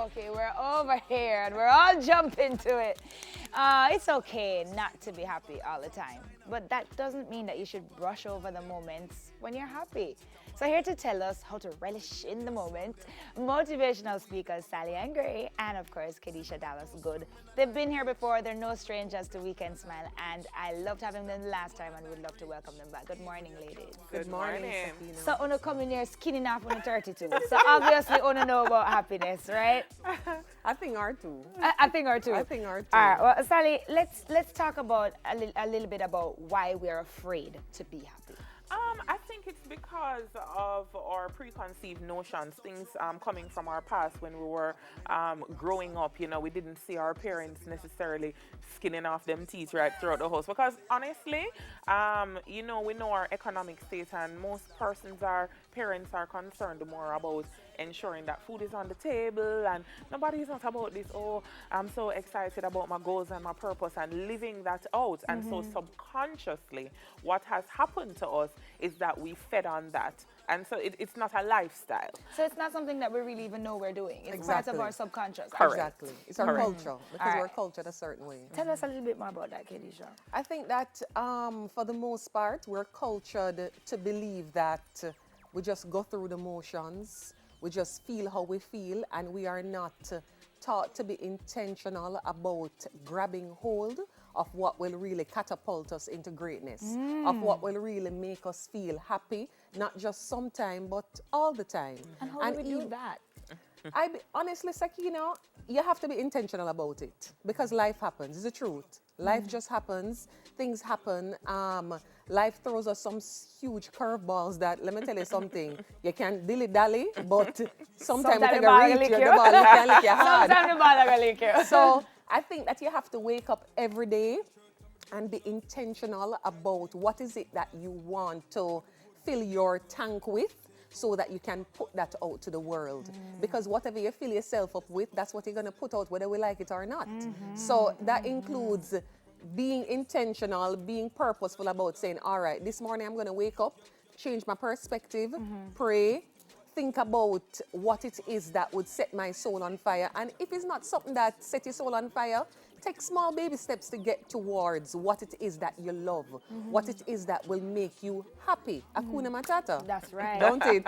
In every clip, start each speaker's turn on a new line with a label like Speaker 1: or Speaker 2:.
Speaker 1: okay, we're over here and we're all jumping to it. It's okay not to be happy all the time, but that doesn't mean that you should brush over the moments when you're happy. So here to tell us how to relish in the moment, motivational speakers SallyAnn and of course Kedesha Goode. They've been here before, they're no strangers to Weekend Smile, and I loved having them last time and would love to welcome them back. Good morning, ladies.
Speaker 2: Good morning.
Speaker 1: So Una come in here skinning off on 32. So obviously Una know about happiness, right?
Speaker 2: I think our two.
Speaker 1: I think our two.
Speaker 2: I think our two.
Speaker 1: All right, well, Sally, let's talk about a little bit about why we're afraid to be happy.
Speaker 3: I think it's because of our preconceived notions, things coming from our past when we were growing up. You know, we didn't see our parents necessarily skinning off them teeth right throughout the house. Because honestly, you know, we know our economic state, and most parents are concerned more about ensuring that food is on the table, and nobody is not about this, oh, I'm so excited about my goals and my purpose, and living that out. And so subconsciously, what has happened to us is that we fed on that. And so it's not a lifestyle.
Speaker 1: So it's not something that we really even know we're doing. It's part of our subconscious.
Speaker 3: Correct.
Speaker 2: Exactly. It's our culture, because we're cultured a certain way.
Speaker 1: Tell us a little bit more about that, Kedesha.
Speaker 2: I think that for the most part, we're cultured to believe that we just go through the motions, we just feel how we feel, and we are not taught to be intentional about grabbing hold of what will really catapult us into greatness, of what will really make us feel happy, not just sometime, but all the time.
Speaker 1: And how do we do that?
Speaker 2: Honestly, Saki, you know, you have to be intentional about it, because life happens. It's the truth. Life just happens. Things happen. Life throws us some huge curveballs that, let me tell you something, you can dilly-dally, but sometimes you can reach the ball, you can lick your hard.
Speaker 1: Sometimes the ball will lick you.
Speaker 2: So I think that you have to wake up every day and be intentional about what is it that you want to fill your tank with, so that you can put that out to the world. Because whatever you fill yourself up with, that's what you're going to put out, whether we like it or not. So that includes being intentional, being purposeful about saying, all right, this morning I'm going to wake up, change my perspective, pray, think about what it is that would set my soul on fire. And if it's not something that sets your soul on fire, take small baby steps to get towards what it is that you love, what it is that will make you happy. Hakuna Matata.
Speaker 1: That's right.
Speaker 2: Don't it?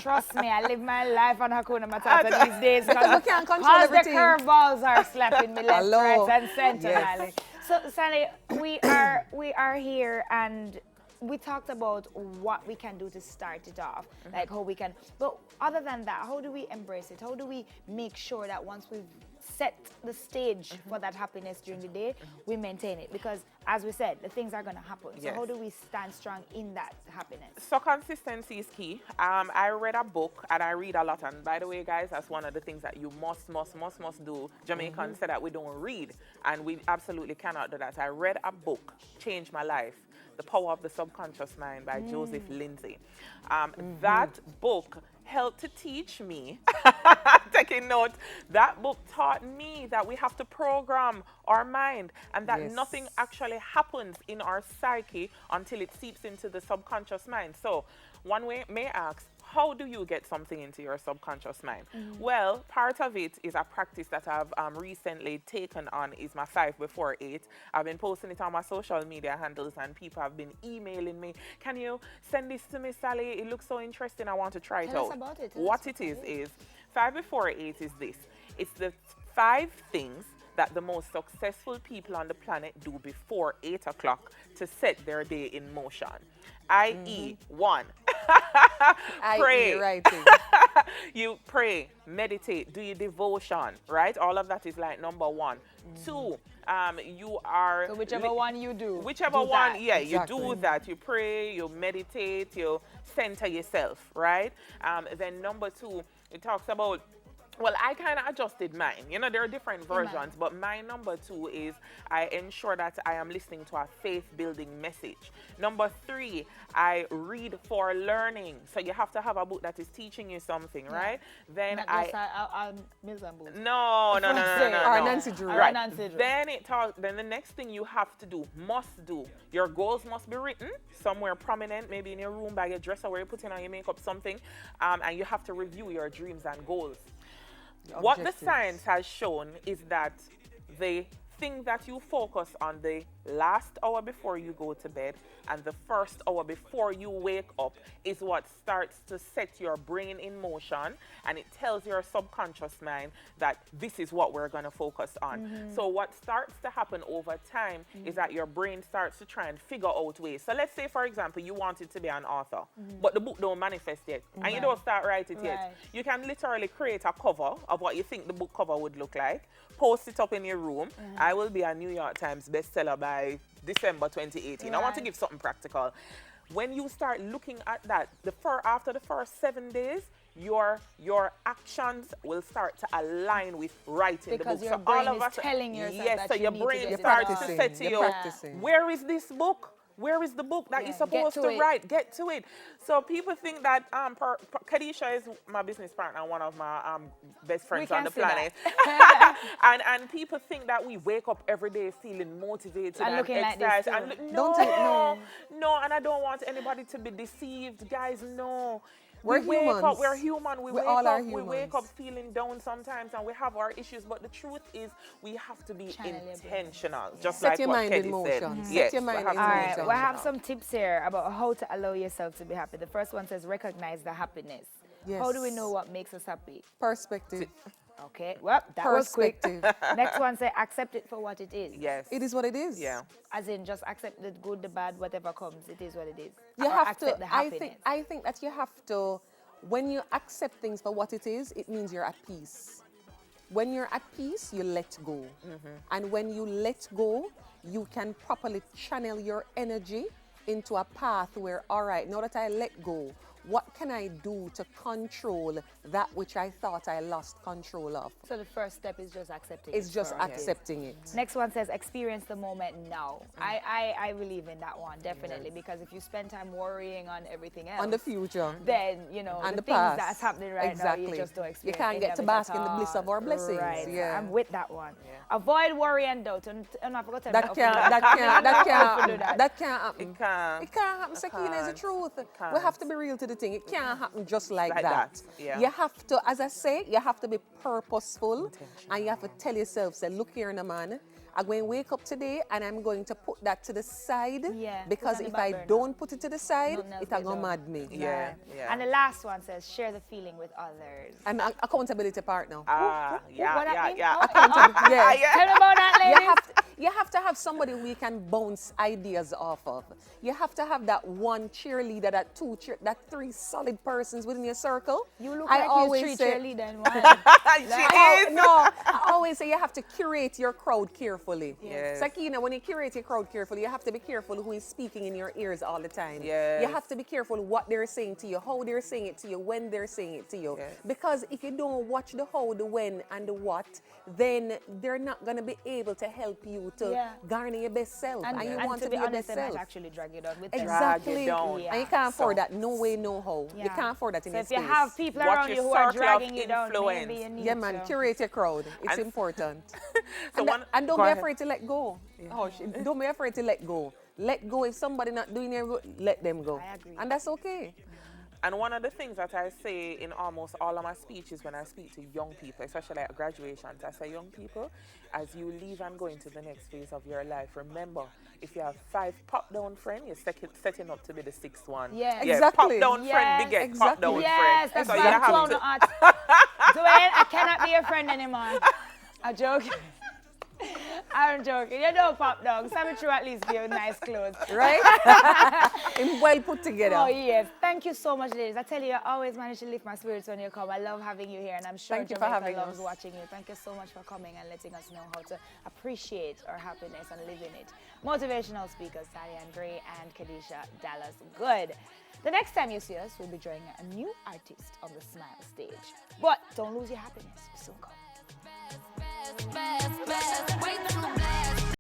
Speaker 1: Trust me, I live my life on Hakuna Matata these days,
Speaker 2: because we can't control
Speaker 1: all
Speaker 2: everything.
Speaker 1: The curveballs are slapping me left,
Speaker 2: Hello.
Speaker 1: right, and center.
Speaker 2: Yes.
Speaker 1: So, Sally, we are here, and we talked about what we can do to start it off, like how we can. But other than that, how do we embrace it? How do we make sure that once we've set the stage for that happiness during the day, we maintain it? Because as we said, the things are going to happen. So how do we stand strong in that happiness?
Speaker 3: So consistency is key. I read a book, and I read a lot. And by the way, guys, that's one of the things that you must do. Jamaicans say that we don't read, and we absolutely cannot do that. I read a book, changed my life. The Power of the Subconscious Mind by Joseph Lindsay. That book helped to teach me, taking note, that book taught me that we have to program our mind, and that nothing actually happens in our psyche until it seeps into the subconscious mind. So one way may ask, how do you get something into your subconscious mind? Well, part of it is a practice that I've recently taken on, is my 5 before 8. I've been posting it on my social media handles, and people have been emailing me, can you send this to me, Sally? It looks so interesting. I want to try it out.
Speaker 1: Tell us about it.
Speaker 3: What it is 5 before 8 is this. It's the 5 things that the most successful people on the planet do before 8 o'clock to set their day in motion. I.e., 1. Pray.
Speaker 2: Writing.
Speaker 3: You pray, meditate, do your devotion, right? All of that is like number 1. 2, you are...
Speaker 1: So whichever one you do.
Speaker 3: Whichever
Speaker 1: do
Speaker 3: one,
Speaker 1: that.
Speaker 3: yeah,
Speaker 2: Exactly.
Speaker 3: you do that. You pray, you meditate, you center yourself, right? Then number 2, it talks about, well, I kind of adjusted mine. You know, there are different versions, but my number 2 is I ensure that I am listening to a faith-building message. Number 3, I read for learning. So you have to have a book that is teaching you something, right? Then
Speaker 1: Not just Mills and Boots.
Speaker 3: No.
Speaker 2: Or Nancy Drew.
Speaker 3: Right.
Speaker 1: Nancy Drew.
Speaker 3: Then the next thing you have to do, must do, your goals must be written somewhere prominent, maybe in your room, by your dresser, where you're putting on your makeup, something, and you have to review your dreams and goals. What the
Speaker 2: objectives.
Speaker 3: science has shown is that the thing that you focus on the last hour before you go to bed and the first hour before you wake up is what starts to set your brain in motion, and it tells your subconscious mind that this is what we're going to focus on. So what starts to happen over time is that your brain starts to try and figure out ways. So let's say, for example, you wanted to be an author, but the book don't manifest yet, and you don't start writing it yet. You can literally create a cover of what you think the book cover would look like, post it up in your room. I will be a New York Times bestseller by December 2018. I want to give something practical. When you start looking at that, after the first 7 days, your actions will start to align with writing
Speaker 1: Because
Speaker 3: the
Speaker 1: your
Speaker 3: book.
Speaker 1: brain
Speaker 3: So all of
Speaker 1: is
Speaker 3: us,
Speaker 1: telling yourself
Speaker 3: yes,
Speaker 1: that
Speaker 3: so
Speaker 1: you
Speaker 3: your
Speaker 1: need to
Speaker 3: brain
Speaker 1: get it
Speaker 3: starts
Speaker 1: done.
Speaker 3: to say to
Speaker 2: You're
Speaker 3: you,
Speaker 2: practicing.
Speaker 3: where is this book? Where is the book that you're supposed
Speaker 1: Get
Speaker 3: to
Speaker 1: to it.
Speaker 3: write? Get to it. So people think that Kedesha is my business partner, one of my best friends on
Speaker 1: can
Speaker 3: the
Speaker 1: see
Speaker 3: planet. and people think that we wake up every day feeling motivated
Speaker 1: And looking like this
Speaker 3: excited.
Speaker 1: too.
Speaker 3: And
Speaker 2: Don't it? No.
Speaker 3: no, and I don't want anybody to be deceived, guys. No.
Speaker 2: We're
Speaker 3: we wake up,
Speaker 2: humans.
Speaker 3: we're human. We
Speaker 2: all are
Speaker 3: we wake
Speaker 2: humans.
Speaker 3: up feeling down sometimes, and we have our issues. But the truth is, we have to be
Speaker 1: Channel your brain.
Speaker 3: intentional, just
Speaker 2: Set
Speaker 3: like
Speaker 2: your
Speaker 3: what
Speaker 2: mind in
Speaker 3: Keddy
Speaker 2: motion.
Speaker 3: said.
Speaker 2: Set
Speaker 3: Yes,
Speaker 2: your
Speaker 3: we
Speaker 2: mind
Speaker 3: have
Speaker 2: in
Speaker 3: to be
Speaker 1: All
Speaker 2: motion.
Speaker 1: right, we
Speaker 3: intentional.
Speaker 1: have some tips here about how to allow yourself to be happy. The first one says recognize the happiness.
Speaker 2: Yes.
Speaker 1: How do we know what makes us happy?
Speaker 2: Perspective.
Speaker 1: Okay, well, that was quick.
Speaker 2: Perspective.
Speaker 1: Next one say accept it for what it is.
Speaker 3: Yes.
Speaker 2: It is what it is.
Speaker 3: Yeah.
Speaker 1: As in just accept the good, the bad, whatever comes. It is what it is.
Speaker 2: You
Speaker 1: Or
Speaker 2: have
Speaker 1: accept
Speaker 2: to.
Speaker 1: the happiness.
Speaker 2: I think that you have to. When you accept things for what it is, it means you're at peace. When you're at peace, you let go. And when you let go, you can properly channel your energy into a path where, all right, now that I let go, what can I do to control that which I thought I lost control of?
Speaker 1: So the first step is just accepting
Speaker 2: It's
Speaker 1: it
Speaker 2: just
Speaker 1: for what it is.
Speaker 2: accepting it.
Speaker 1: Next one says experience the moment now. I believe in that one, definitely, because if you spend time worrying on everything else,
Speaker 2: On the future.
Speaker 1: then, you know,
Speaker 2: And
Speaker 1: the
Speaker 2: the
Speaker 1: things
Speaker 2: past.
Speaker 1: that's happening right
Speaker 2: Exactly.
Speaker 1: now, you just don't
Speaker 2: You
Speaker 1: experience
Speaker 2: can't
Speaker 1: any
Speaker 2: get
Speaker 1: of
Speaker 2: to
Speaker 1: it
Speaker 2: bask
Speaker 1: at
Speaker 2: in the bliss of
Speaker 1: all.
Speaker 2: our blessings.
Speaker 1: Right.
Speaker 2: Yeah.
Speaker 1: I'm with that one.
Speaker 3: Yeah.
Speaker 1: Avoid worry and doubt. And I forgot to
Speaker 2: That
Speaker 1: tell me
Speaker 2: can't,
Speaker 1: how to
Speaker 2: that
Speaker 1: do
Speaker 2: can't, that can't
Speaker 1: How to do
Speaker 2: happen.
Speaker 1: that.
Speaker 2: That can't happen.
Speaker 3: It can't.
Speaker 2: It can't happen,
Speaker 3: It
Speaker 2: Sakina, is the
Speaker 3: can't.
Speaker 2: truth.
Speaker 3: It can't.
Speaker 2: We have to be real to the thing. It can't happen just like
Speaker 3: Like
Speaker 2: that.
Speaker 3: that, yeah.
Speaker 2: You have to, as I say, you have to be purposeful. And you have to tell yourself, say, look here, no man, I'm going to wake up today and I'm going to put that to the side.
Speaker 1: Yeah, put
Speaker 2: Because
Speaker 1: on the
Speaker 2: if
Speaker 1: back
Speaker 2: I
Speaker 1: burner.
Speaker 2: don't put it to the side,
Speaker 1: Nothing else
Speaker 2: it'll
Speaker 1: get
Speaker 2: go
Speaker 1: done.
Speaker 2: mad me.
Speaker 3: Yeah,
Speaker 1: Right.
Speaker 3: yeah.
Speaker 1: And the last one says share the feeling with others.
Speaker 2: And accountability partner.
Speaker 1: what that mean?
Speaker 3: yeah.
Speaker 1: Oh,
Speaker 2: Accountability. Yeah.
Speaker 1: Tell me about that, ladies.
Speaker 2: You have to have somebody who you can bounce ideas off of. You have to have that one cheerleader, that three solid persons within your circle.
Speaker 1: You look
Speaker 2: I
Speaker 1: like
Speaker 2: always
Speaker 1: you're
Speaker 2: say,
Speaker 1: cheerleader and one.
Speaker 2: I always say you have to curate your crowd carefully.
Speaker 3: Yes.
Speaker 2: Sakina, when you curate your crowd carefully, you have to be careful who is speaking in your ears all the time.
Speaker 3: Yes.
Speaker 2: You have to be careful what they're saying to you, how they're saying it to you, when they're saying it to you.
Speaker 3: Yes.
Speaker 2: Because if you don't watch the how, the when, and the what, then they're not going to be able to help you to garner your best self. And you want
Speaker 1: to
Speaker 2: to
Speaker 1: be
Speaker 2: be your
Speaker 1: honest,
Speaker 2: best
Speaker 1: they might
Speaker 2: self.
Speaker 1: actually drag you down with them.
Speaker 2: Exactly.
Speaker 3: down.
Speaker 1: Yeah.
Speaker 2: And you can't afford
Speaker 3: So-
Speaker 2: that. No way, no how. You
Speaker 1: Yeah.
Speaker 2: can't afford that in
Speaker 1: So
Speaker 2: your
Speaker 1: if you
Speaker 2: space.
Speaker 1: have people
Speaker 3: Watch
Speaker 1: around
Speaker 3: your
Speaker 1: you who are
Speaker 3: circle of
Speaker 1: dragging you down, maybe
Speaker 3: influence.
Speaker 1: you need
Speaker 2: Yeah, man,
Speaker 1: to.
Speaker 2: curate your crowd. It's
Speaker 3: And-
Speaker 2: important.
Speaker 3: So
Speaker 2: and don't
Speaker 3: go
Speaker 2: be
Speaker 3: ahead.
Speaker 2: afraid to let go. Don't be afraid to let go. Let go if somebody not doing their good, let them go.
Speaker 1: I agree.
Speaker 2: And that's okay.
Speaker 3: And one of the things that I say in almost all of my speeches when I speak to young people, especially at graduations, I say, young people, as you leave and go into the next phase of your life, remember, if you have 5 pop-down friends, you're setting up to be the 6th one.
Speaker 1: Yes.
Speaker 2: Exactly.
Speaker 3: Pop-down
Speaker 1: Yes,
Speaker 3: friend, big
Speaker 2: exactly.
Speaker 3: pop-down
Speaker 1: Yes,
Speaker 3: friend.
Speaker 1: that's
Speaker 3: So
Speaker 1: why
Speaker 3: you
Speaker 1: I'm
Speaker 3: have
Speaker 1: clown
Speaker 3: to-
Speaker 1: art. Dwayne, I cannot be your friend anymore. A joke. I'm joking. You don't pop down. Sammy True at least give you nice clothes.
Speaker 2: Right? And well put together.
Speaker 1: Oh, yes. Thank you so much, ladies. I tell you, I always manage to lift my spirits when you come. I love having you here, and I'm sure
Speaker 2: Thank you for
Speaker 1: Jamaica
Speaker 2: having
Speaker 1: loves
Speaker 2: us.
Speaker 1: watching you. Thank you so much for coming and letting us know how to appreciate our happiness and live in it. Motivational speakers, SallyAnn Gray and Kedesha Dallas Goode. The next time you see us, we'll be joining a new artist on the Smile stage. But don't lose your happiness. Soon come.
Speaker 4: Wait till